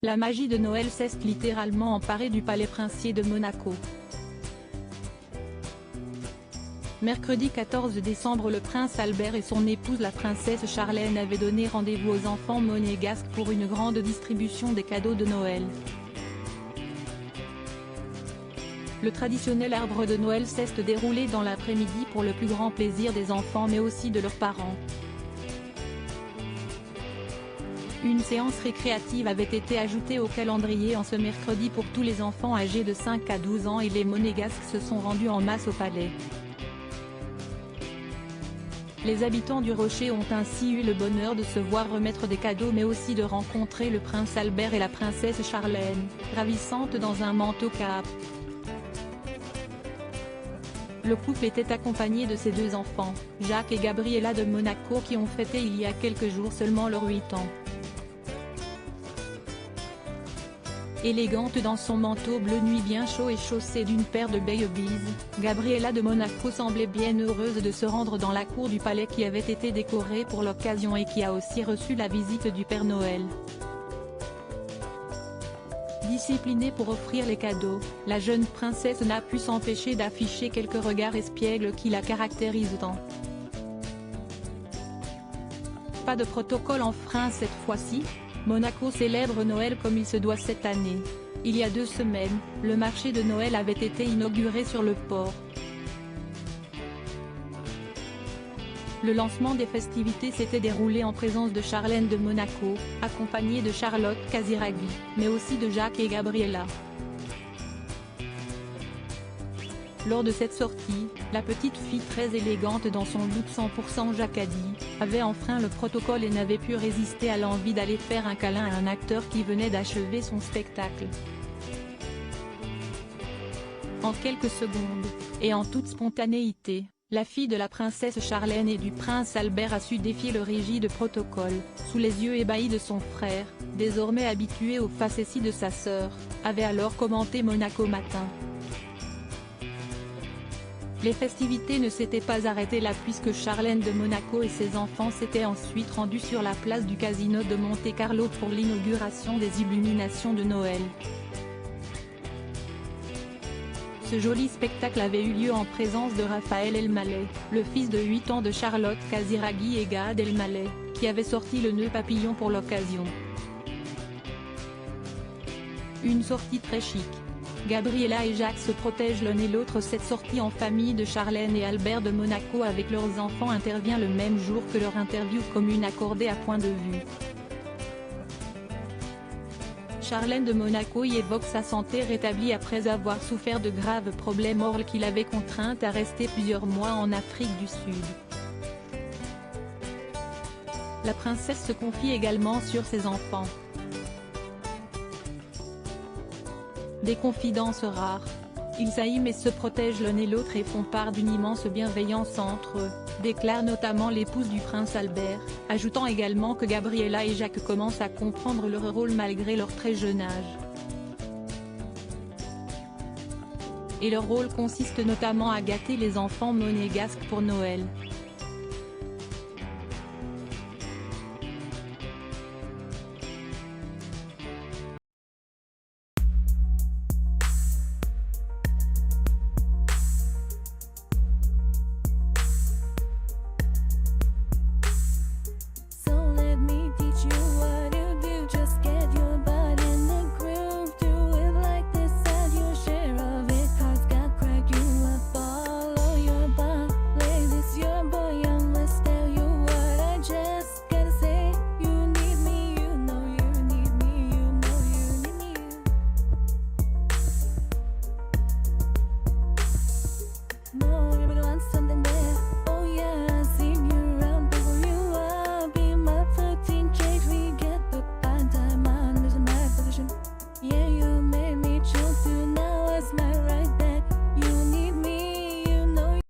La magie de Noël s'est littéralement emparée du palais princier de Monaco. Mercredi 14 décembre, le prince Albert et son épouse la princesse Charlène avaient donné rendez-vous aux enfants monégasques pour une grande distribution des cadeaux de Noël. Le traditionnel arbre de Noël s'est déroulé dans l'après-midi pour le plus grand plaisir des enfants mais aussi de leurs parents. Une séance récréative avait été ajoutée au calendrier en ce mercredi pour tous les enfants âgés de 5 à 12 ans et les monégasques se sont rendus en masse au palais. Les habitants du Rocher ont ainsi eu le bonheur de se voir remettre des cadeaux mais aussi de rencontrer le prince Albert et la princesse Charlène, ravissante dans un manteau cape. Le couple était accompagné de ses deux enfants, Jacques et Gabriella de Monaco, qui ont fêté il y a quelques jours seulement leurs 8 ans. Élégante dans son manteau bleu nuit bien chaud et chaussée d'une paire de baby, Gabriella de Monaco semblait bien heureuse de se rendre dans la cour du palais qui avait été décorée pour l'occasion et qui a aussi reçu la visite du Père Noël. Disciplinée pour offrir les cadeaux, la jeune princesse n'a pu s'empêcher d'afficher quelques regards espiègles qui la caractérisent tant. Pas de protocole enfreint cette fois-ci. Monaco célèbre Noël comme il se doit cette année. Il y a 2 semaines, le marché de Noël avait été inauguré sur le port. Le lancement des festivités s'était déroulé en présence de Charlène de Monaco, accompagnée de Charlotte Casiraghi, mais aussi de Jacques et Gabriella. Lors de cette sortie, la petite fille très élégante dans son look 100% jacadi, avait enfreint le protocole et n'avait pu résister à l'envie d'aller faire un câlin à un acteur qui venait d'achever son spectacle. En quelques secondes, et en toute spontanéité, la fille de la princesse Charlène et du prince Albert a su défier le rigide protocole, sous les yeux ébahis de son frère, désormais habitué aux facéties de sa sœur, avait alors commenté Monaco Matin. Les festivités ne s'étaient pas arrêtées là puisque Charlène de Monaco et ses enfants s'étaient ensuite rendus sur la place du casino de Monte-Carlo pour l'inauguration des illuminations de Noël. Ce joli spectacle avait eu lieu en présence de Raphaël Elmaleh, le fils de 8 ans de Charlotte Casiraghi et Gad Elmaleh, qui avait sorti le nœud papillon pour l'occasion. Une sortie très chic. Gabriella et Jacques se protègent l'un et l'autre. Cette sortie en famille de Charlène et Albert de Monaco avec leurs enfants intervient le même jour que leur interview commune accordée à Point de Vue. Charlène de Monaco y évoque sa santé rétablie après avoir souffert de graves problèmes orales qui l'avaient contrainte à rester plusieurs mois en Afrique du Sud. La princesse se confie également sur ses enfants. Des confidences rares. Ils s'aiment et se protègent l'un et l'autre et font part d'une immense bienveillance entre eux, déclare notamment l'épouse du prince Albert, ajoutant également que Gabriella et Jacques commencent à comprendre leur rôle malgré leur très jeune âge. Et leur rôle consiste notamment à gâter les enfants monégasques pour Noël.